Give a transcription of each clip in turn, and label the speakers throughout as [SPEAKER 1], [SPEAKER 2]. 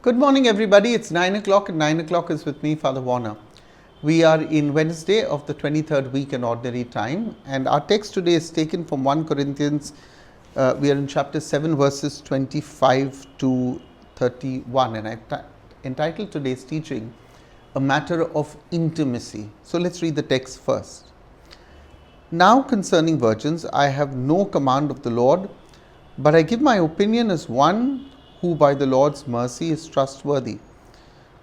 [SPEAKER 1] Good morning, everybody. It's 9 o'clock, and 9 o'clock is with me, Father Warner. We are in Wednesday of the 23rd week in Ordinary Time, and our text today is taken from 1 Corinthians. We are in chapter 7, verses 25 to 31, and I've entitled today's teaching, A Matter of Intimacy. So let's read the text first. Now concerning virgins, I have no command of the Lord, but I give my opinion as one who by the Lord's mercy is trustworthy.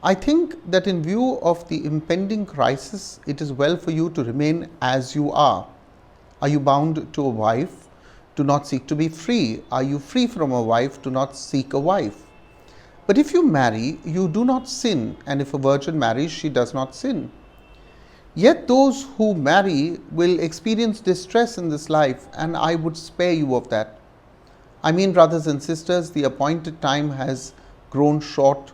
[SPEAKER 1] I think that in view of the impending crisis, it is well for you to remain as you are. Are you bound to a wife? Do not seek to be free. Are you free from a wife? Do not seek a wife. But if you marry, you do not sin, and if a virgin marries, she does not sin. Yet those who marry will experience distress in this life, and I would spare you of that. I mean, brothers and sisters, the appointed time has grown short.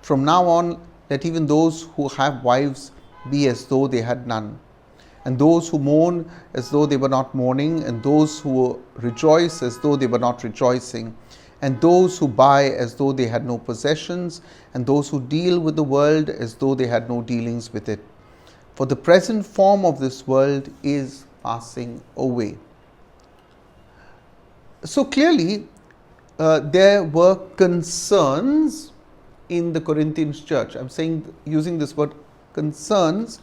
[SPEAKER 1] From now on, let even those who have wives be as though they had none, and those who mourn as though they were not mourning, and those who rejoice as though they were not rejoicing, and those who buy as though they had no possessions, and those who deal with the world as though they had no dealings with it. For the present form of this world is passing away. So clearly, there were concerns in the Corinthians church. I'm using this word concerns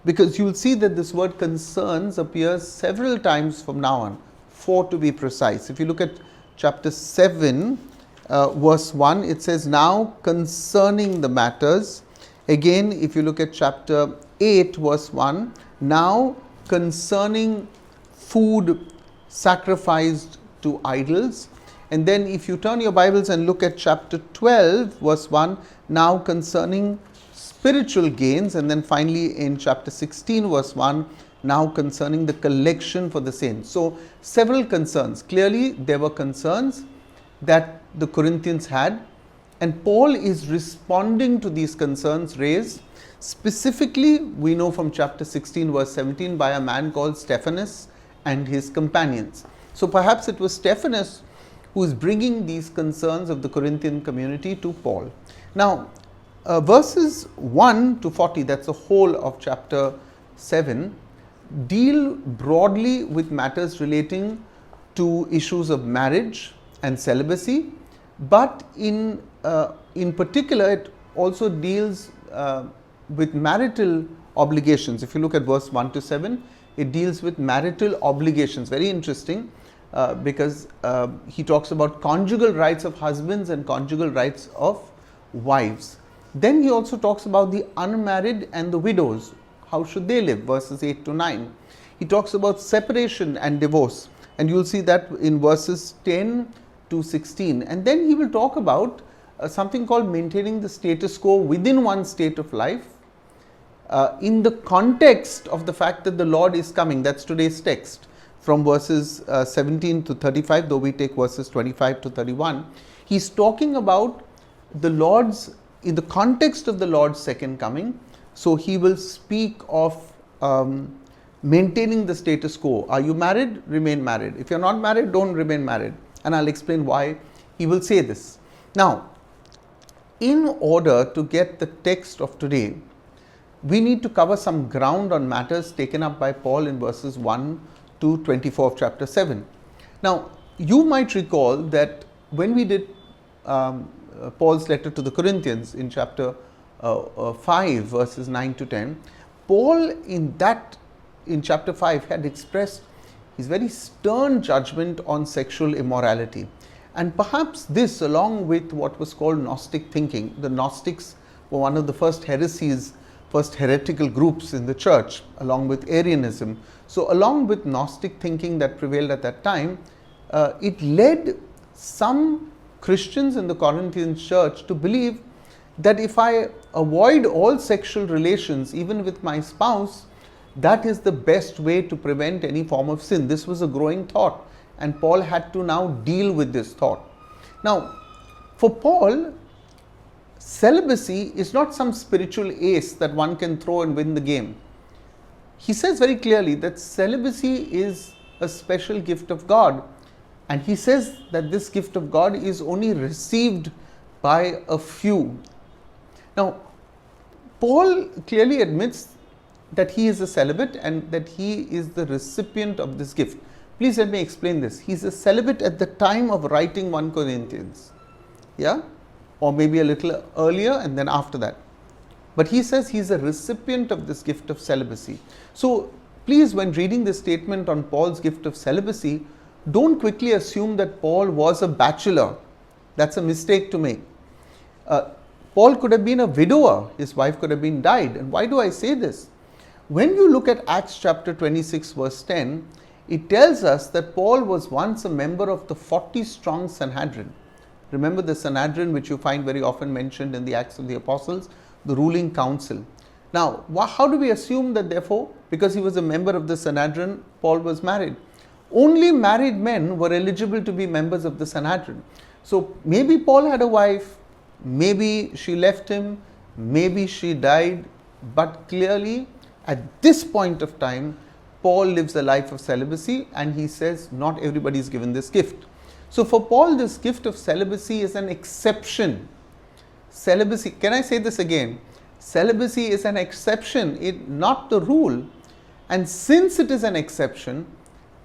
[SPEAKER 1] because you'll see that this word concerns appears several times from now on, 4 to be precise. If you look at chapter 7, verse 1, it says, now concerning the matters. Again, if you look at chapter 8, verse 1, now concerning food sacrificed to idols. And then if you turn your Bibles and look at chapter 12, verse 1, now concerning spiritual gains. And then finally in chapter 16, verse 1, now concerning the collection for the saints. So several concerns. Clearly there were concerns that the Corinthians had, and Paul is responding to these concerns raised. Specifically, we know from chapter 16, verse 17, by a man called Stephanus and his companions. So perhaps it was Stephanus who is bringing these concerns of the Corinthian community to Paul. Now, verses 1 to 40, that's the whole of chapter 7, deal broadly with matters relating to issues of marriage and celibacy, but in particular, it also deals with marital obligations. If you look at verse 1 to 7, it deals with marital obligations. Very interesting. Because he talks about conjugal rights of husbands and conjugal rights of wives. Then he also talks about the unmarried and the widows. How should they live? Verses 8 to 9. He talks about separation and divorce. And you'll see that in verses 10 to 16. And then he will talk about something called maintaining the status quo within one state of life in the context of the fact that the Lord is coming. That's today's text. From verses 17 to 35, though we take verses 25 to 31, he's talking about the Lord's, in the context of the Lord's second coming. So he will speak of maintaining the status quo. Are you married? Remain married. If you're not married, don't remain married. And I'll explain why he will say this. Now, in order to get the text of today, we need to cover some ground on matters taken up by Paul in verses 1 to 24 of chapter 7. Now, you might recall that when we did Paul's letter to the Corinthians in chapter 5, verses 9 to 10, Paul in chapter 5 had expressed his very stern judgment on sexual immorality. And perhaps this, along with what was called Gnostic thinking, the Gnostics were one of the first heretical groups in the church, along with Arianism. So along with Gnostic thinking that prevailed at that time, it led some Christians in the Corinthian church to believe that if I avoid all sexual relations, even with my spouse, that is the best way to prevent any form of sin. This was a growing thought, and Paul had to now deal with this thought. Now, for Paul, celibacy is not some spiritual ace that one can throw and win the game. He says very clearly that celibacy is a special gift of God, and he says that this gift of God is only received by a few. Now, Paul clearly admits that he is a celibate and that he is the recipient of this gift. Please let me explain this. He is a celibate at the time of writing 1 Corinthians, yeah, or maybe a little earlier and then after that. But he says he is a recipient of this gift of celibacy. So, please, when reading this statement on Paul's gift of celibacy, don't quickly assume that Paul was a bachelor. That's a mistake to make. Paul could have been a widower. His wife could have been died. And why do I say this? When you look at Acts chapter 26 verse 10, it tells us that Paul was once a member of the 40-strong Sanhedrin. Remember the Sanhedrin, which you find very often mentioned in the Acts of the Apostles, the ruling council. Now, how do we assume that therefore, because he was a member of the Sanhedrin, Paul was married? Only married men were eligible to be members of the Sanhedrin. So maybe Paul had a wife, maybe she left him, maybe she died, but clearly at this point of time, Paul lives a life of celibacy, and he says not everybody is given this gift. So for Paul, this gift of celibacy is an exception. Celibacy, can I say this again? Celibacy is an exception, not the rule. And since it is an exception,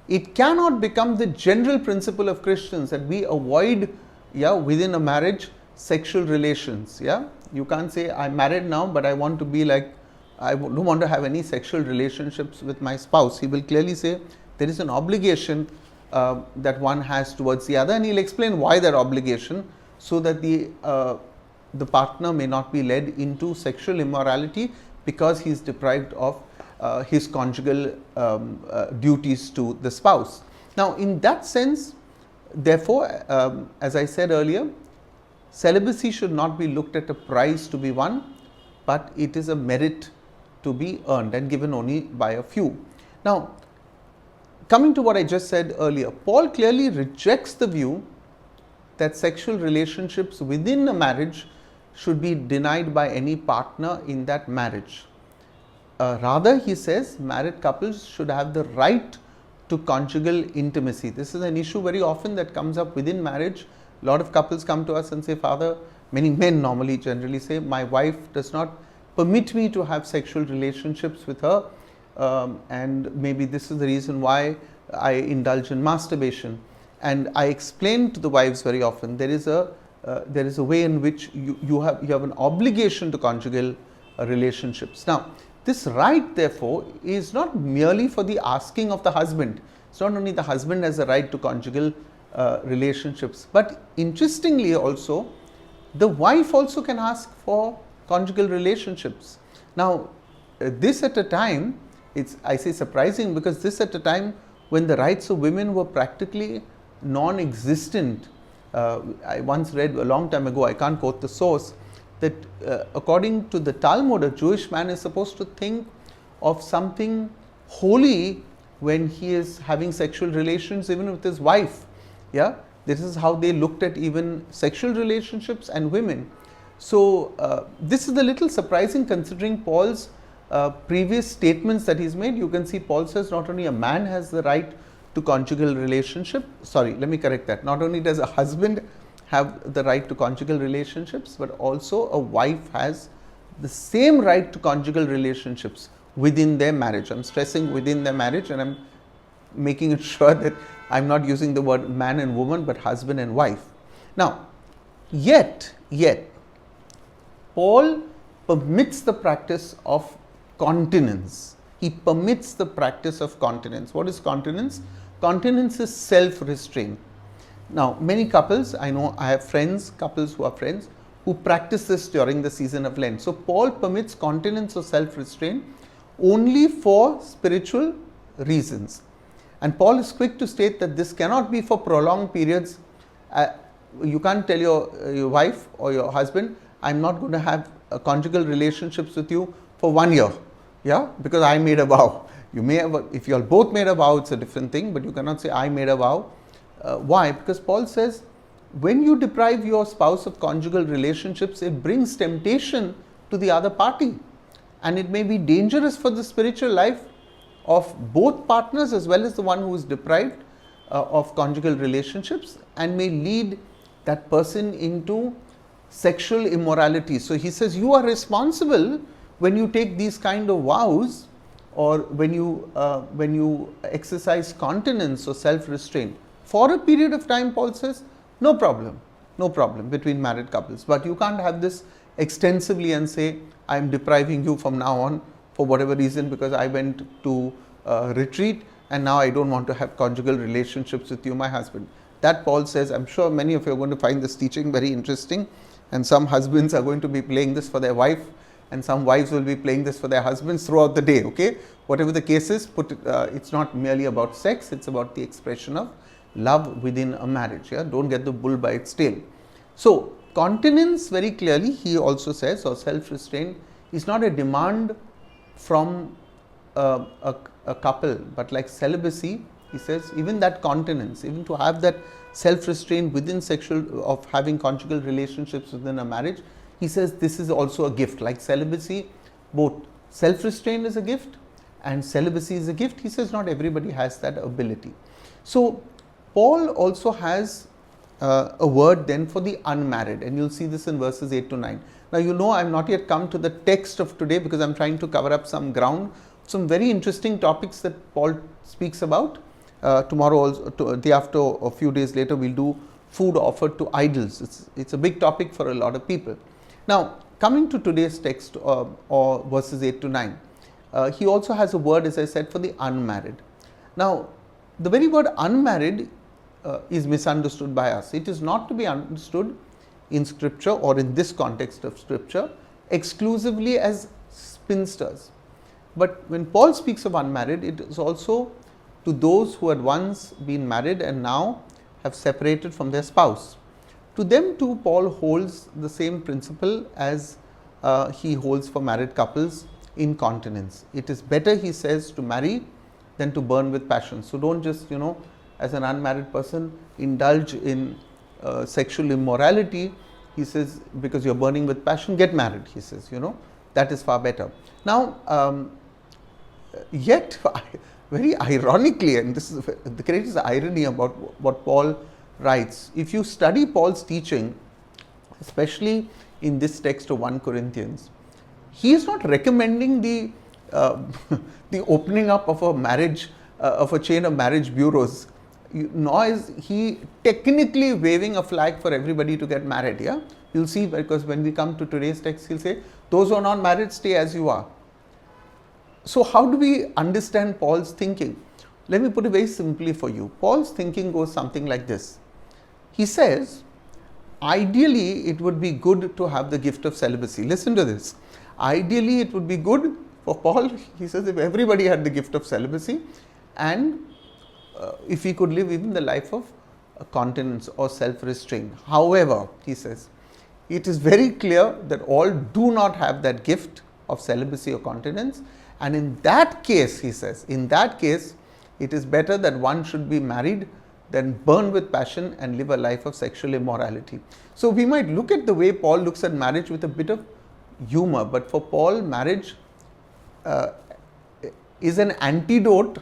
[SPEAKER 1] it cannot become the general principle of Christians that we avoid, within a marriage, sexual relations. You can't say, I'm married now, but I want to be like, I don't want to have any sexual relationships with my spouse. He will clearly say there is an obligation that one has towards the other, and he'll explain why that obligation, so that the partner may not be led into sexual immorality because he is deprived of his conjugal duties to the spouse. Now, in that sense, therefore, as I said earlier, celibacy should not be looked at a prize to be won, but it is a merit to be earned and given only by a few. Now, coming to what I just said earlier, Paul clearly rejects the view that sexual relationships within a marriage should be denied by any partner in that marriage. Rather, he says married couples should have the right to conjugal intimacy. This is an issue very often that comes up within marriage. A lot of couples come to us and say, Father, many men normally generally say, my wife does not permit me to have sexual relationships with her, and maybe this is the reason why I indulge in masturbation. And I explain to the wives very often, there is a way in which you have an obligation to conjugal relationships. Now, this right, therefore, is not merely for the asking of the husband. It's not only the husband has a right to conjugal relationships, but interestingly also, the wife also can ask for conjugal relationships. Now, this at a time, I say surprising, because this at a time when the rights of women were practically non-existent. I once read a long time ago, I can't quote the source, that according to the Talmud, a Jewish man is supposed to think of something holy when he is having sexual relations even with his wife. This is how they looked at even sexual relationships and women. So this is a little surprising considering Paul's previous statements that he's made. You can see Paul says not only a man has the right to conjugal relationship, sorry, let me correct that. Not only does a husband have the right to conjugal relationships, but also a wife has the same right to conjugal relationships within their marriage. I'm stressing within their marriage, and I'm making it sure that I'm not using the word man and woman, but husband and wife. Now, yet, Paul permits the practice of continence. He permits the practice of continence. What is continence? Continence is self-restraint. Now, many couples, I know I have friends, couples who are friends, who practice this during the season of Lent. So, Paul permits continence or self-restraint only for spiritual reasons. And Paul is quick to state that this cannot be for prolonged periods. You can't tell your wife or your husband, I'm not going to have conjugal relationships with you for 1 year, because I made a vow. You may have, if you all both made a vow, it's a different thing, but you cannot say I made a vow. Why? Because Paul says, when you deprive your spouse of conjugal relationships, it brings temptation to the other party, and it may be dangerous for the spiritual life of both partners as well as the one who is deprived of conjugal relationships, and may lead that person into sexual immorality. So he says you are responsible when you take these kind of vows, or when you exercise continence or self-restraint for a period of time. Paul says no problem between married couples, but you can't have this extensively and say I am depriving you from now on for whatever reason because I went to retreat and now I don't want to have conjugal relationships with you, my husband. That Paul says, I'm sure many of you are going to find this teaching very interesting, and some husbands are going to be playing this for their wife, and some wives will be playing this for their husbands throughout the day. Okay, whatever the case is, it's not merely about sex, it's about the expression of love within a marriage. Yeah, don't get the bull by its tail. So continence, very clearly he also says, or self-restraint, is not a demand from a couple, but like celibacy, he says, even that continence, even to have that self-restraint within sexual, of having conjugal relationships within a marriage, he says this is also a gift. Like celibacy, both self-restraint is a gift and celibacy is a gift. He says not everybody has that ability. So Paul also has a word then for the unmarried, and you'll see this in verses 8 to 9. Now you know I have not yet come to the text of today because I am trying to cover up some ground, some very interesting topics that Paul speaks about. Tomorrow, also, day after, a few days later, we'll do food offered to idols. It's a big topic for a lot of people. Now, coming to today's text, or verses 8 to 9, he also has a word, as I said, for the unmarried. Now, the very word unmarried is misunderstood by us. It is not to be understood in Scripture, or in this context of Scripture, exclusively as spinsters. But when Paul speaks of unmarried, it is also to those who had once been married and now have separated from their spouse. To them too, Paul holds the same principle as he holds for married couples in continence. It is better, he says, to marry than to burn with passion. So don't just, as an unmarried person, indulge in sexual immorality. He says, because you're burning with passion, get married, he says, that is far better. Now, yet, very ironically, and this is the greatest irony about what Paul writes, if you study Paul's teaching, especially in this text of 1 Corinthians, he is not recommending the the opening up of a marriage, of a chain of marriage bureaus, nor is he technically waving a flag for everybody to get married. Yeah, you'll see, because when we come to today's text, he'll say, those who are not married, stay as you are. So how do we understand Paul's thinking? Let me put it very simply for you. Paul's thinking goes something like this. He says, ideally, it would be good to have the gift of celibacy. Listen to this. Ideally, it would be good for Paul, he says, if everybody had the gift of celibacy, and if he could live even the life of continence or self-restraint. However, he says, it is very clear that all do not have that gift of celibacy or continence. And in that case, he says, in that case, it is better that one should be married than burn with passion and live a life of sexual immorality. So we might look at the way Paul looks at marriage with a bit of humor, but for Paul, marriage is an antidote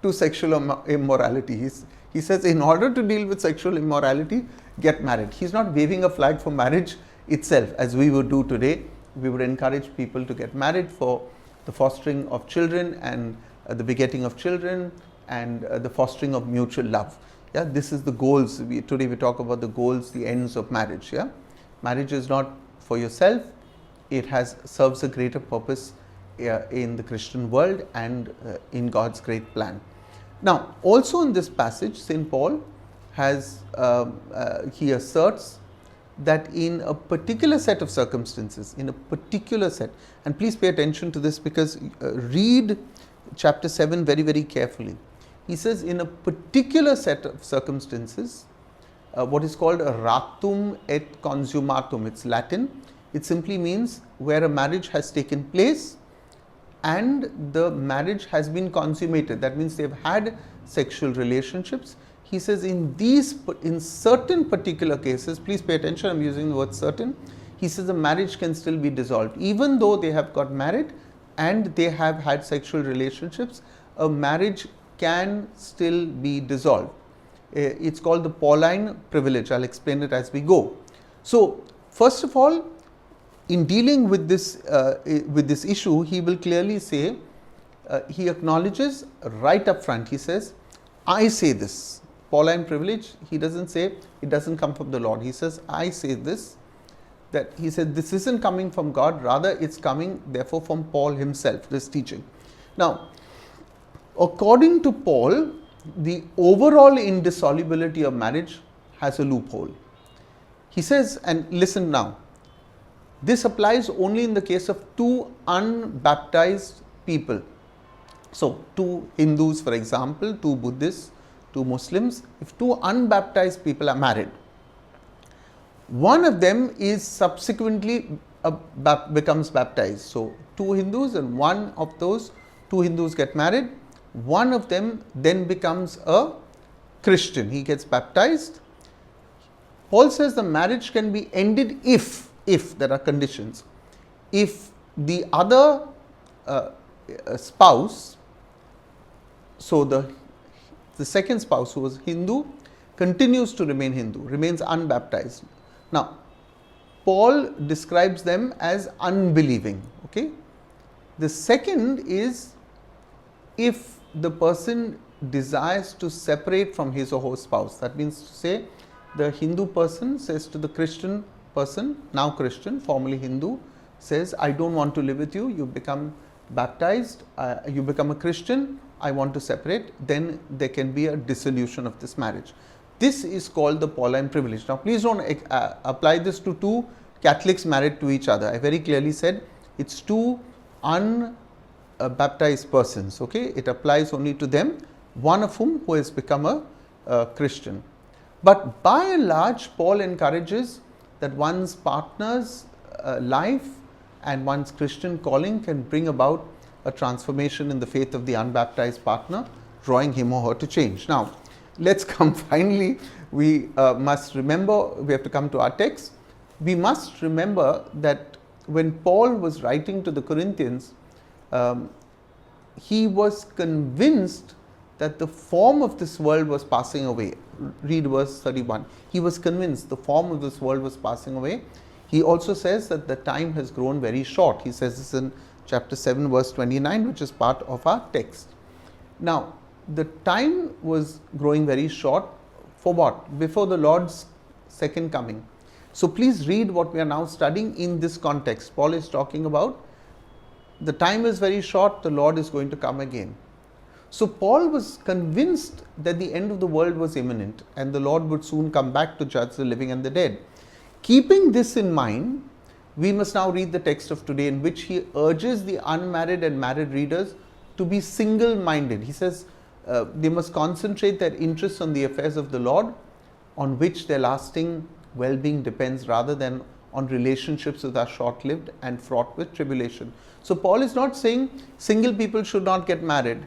[SPEAKER 1] to sexual immorality. He says, in order to deal with sexual immorality, get married. He's not waving a flag for marriage itself, as we would do today. We would encourage people to get married for the fostering of children and the begetting of children and the fostering of mutual love. Yeah, this is the goals. Today we talk about the goals, the ends of marriage. Yeah, marriage is not for yourself. It serves a greater purpose in the Christian world and in God's great plan. Now, also in this passage, St. Paul he asserts that in a particular set of circumstances, and please pay attention to this, because read chapter 7 very, very carefully. He says, in a particular set of circumstances, what is called a ratum et consummatum, it's Latin. It simply means where a marriage has taken place and the marriage has been consummated. That means they've had sexual relationships. He says in certain particular cases, please pay attention, I'm using the word certain. He says the marriage can still be dissolved. Even though they have got married and they have had sexual relationships, a marriage can still be dissolved. It's called the Pauline Privilege. I'll explain it as we go. So First of all, in dealing with this issue, he will clearly say, he acknowledges right up front, he says, I say this. Pauline Privilege, he doesn't say it doesn't come from the Lord. He says, I say this, that he said this isn't coming from God, rather it's coming therefore from Paul himself, this teaching. Now, according to Paul, the overall indissolubility of marriage has a loophole. He says, and listen now, this applies only in the case of two unbaptized people. So, two Hindus, for example, two Buddhists, two Muslims, if two unbaptized people are married, one of them is subsequently becomes baptized. So, two Hindus and one of those two Hindus get married, one of them then becomes a Christian, he gets baptized. Paul says the marriage can be ended if there are conditions. If the other spouse, so the second spouse who was Hindu continues to remain Hindu, remains unbaptized. Now, Paul describes them as unbelieving. Okay. The second is if the person desires to separate from his or her spouse. That means to say, the Hindu person says to the Christian person, now Christian, formerly Hindu, says, I don't want to live with you, you become baptized, you become a Christian, I want to separate, then there can be a dissolution of this marriage. This is called the Pauline Privilege. Now, please don't apply this to two Catholics married to each other. I very clearly said it's two unbaptized persons. Okay, it applies only to them, one of whom who has become a Christian. But by and large, Paul encourages that one's partner's life and one's Christian calling can bring about a transformation in the faith of the unbaptized partner, drawing him or her to change. Now, let's come finally, we must remember, we have to come to our text. We must remember that when Paul was writing to the Corinthians, he was convinced that the form of this world was passing away. Read verse 31. He was convinced the form of this world was passing away. He also says that the time has grown very short. He says this in chapter 7 verse 29, which is part of our text. Now, the time was growing very short for what? Before the Lord's second coming. So please read what we are now studying in this context. Paul is talking about the time is very short, the Lord is going to come again. So Paul was convinced that the end of the world was imminent and the Lord would soon come back to judge the living and the dead. Keeping this in mind, we must now read the text of today, in which he urges the unmarried and married readers to be single-minded. He says they must concentrate their interests on the affairs of the Lord, on which their lasting well-being depends, rather than on relationships that are short-lived and fraught with tribulation. So Paul is not saying single people should not get married,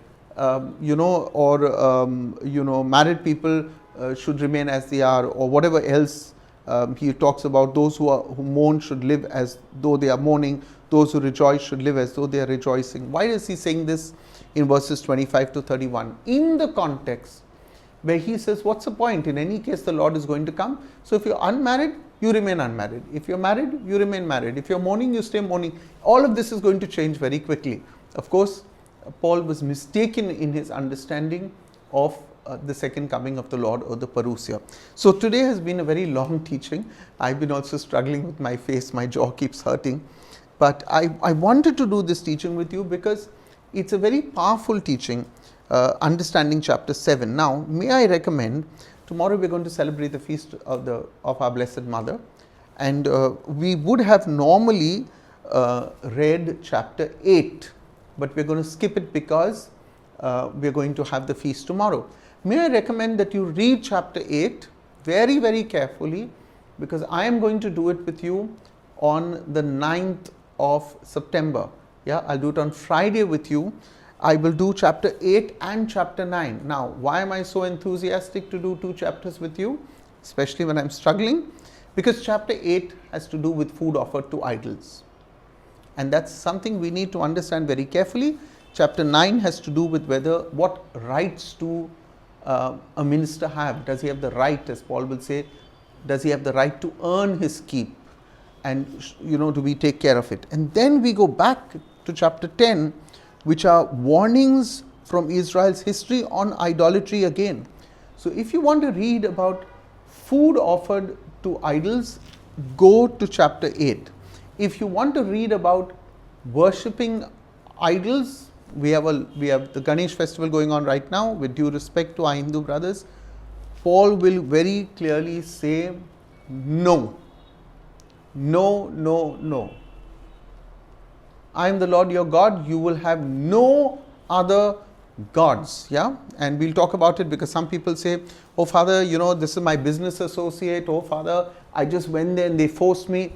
[SPEAKER 1] married people should remain as they are, or whatever else. He talks about those who mourn should live as though they are mourning, those who rejoice should live as though they are rejoicing. Why is he saying this in verses 25 to 31? In the context where he says, what's the point? In any case, the Lord is going to come. So if you're unmarried, you remain unmarried. If you're married, you remain married. If you're mourning, you stay mourning. All of this is going to change very quickly. Of course, Paul was mistaken in his understanding of the second coming of the Lord, or the parousia. So today has been a very long teaching. I've been also struggling with my face, my jaw keeps hurting. But I wanted to do this teaching with you because it's a very powerful teaching, understanding chapter 7. Now, may I recommend, tomorrow we're going to celebrate the feast of our Blessed Mother, and we would have normally read chapter 8, but we're going to skip it because we're going to have the feast tomorrow. May I recommend that you read chapter 8 very, very carefully, because I am going to do it with you on the 9th of September. Yeah, I'll do it on Friday with you. I will do chapter 8 and chapter 9. Now, why am I so enthusiastic to do 2 chapters with you, especially when I'm struggling? Because chapter 8 has to do with food offered to idols. And that's something we need to understand very carefully. Chapter 9 has to do with what rights do a minister have. Does he have the right, as Paul will say, does he have the right to earn his keep? and do we take care of it? And then we go back to chapter 10, which are warnings from Israel's history on idolatry again. So if you want to read about food offered to idols, go to chapter 8. If you want to read about worshipping idols, we have the Ganesh festival going on right now. With due respect to our Hindu brothers, Paul will very clearly say no. No, no, no. I am the Lord your God. You will have no other gods. Yeah, and we'll talk about it, because some people say, oh Father, this is my business associate. Oh Father, I just went there and they forced me.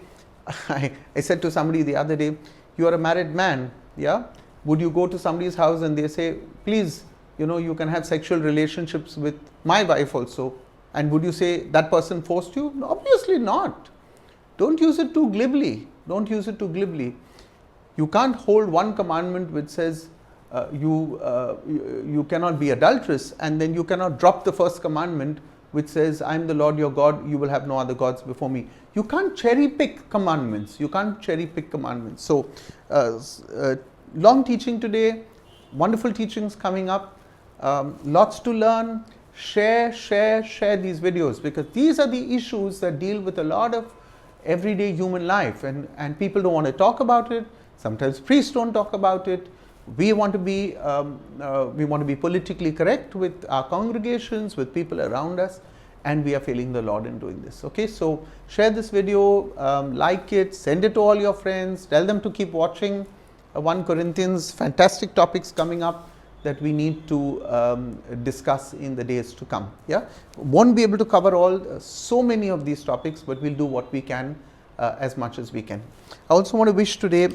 [SPEAKER 1] I said to somebody the other day, you are a married man. Yeah, would you go to somebody's house and they say, please, you can have sexual relationships with my wife also, and would you say that person forced you? No, obviously not. Don't use it too glibly. Don't use it too glibly. You can't hold one commandment which says you cannot be adulterous, and then you cannot drop the first commandment which says, I am the Lord your God, you will have no other gods before me. You can't cherry pick commandments. You can't cherry pick commandments. So, long teaching today, wonderful teachings coming up, lots to learn. Share these videos, because these are the issues that deal with a lot of everyday human life, and people don't want to talk about it. Sometimes priests don't talk about it. We want to be politically correct with our congregations, with people around us, and we are failing the Lord in doing this. Okay, so share this video, like it, send it to all your friends, tell them to keep watching 1 Corinthians. Fantastic topics coming up that we need to discuss in the days to come. Yeah, won't be able to cover all so many of these topics, but we'll do what we can, as much as we can. I also want to wish today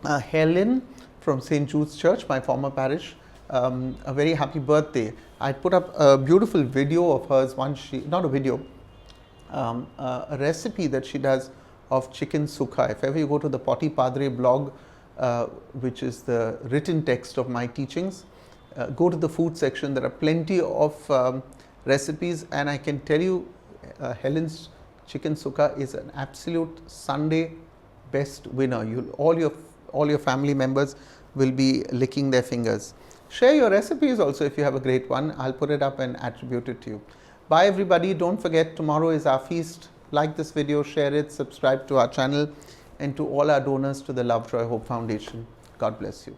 [SPEAKER 1] Helen from St. Jude's Church, my former parish, a very happy birthday. I put up a beautiful video of hers, a recipe that she does of chicken sukha. If ever you go to the Poti Padre blog, which is the written text of my teachings, go to the food section. There are plenty of recipes, and I can tell you Helen's chicken sukha is an absolute Sunday best winner. All your family members will be licking their fingers. Share your recipes also if you have a great one. I'll put it up and attribute it to you. Bye everybody. Don't forget, tomorrow is our feast. Like this video, share it, subscribe to our channel, and to all our donors to the Love Joy Hope Foundation. God bless you.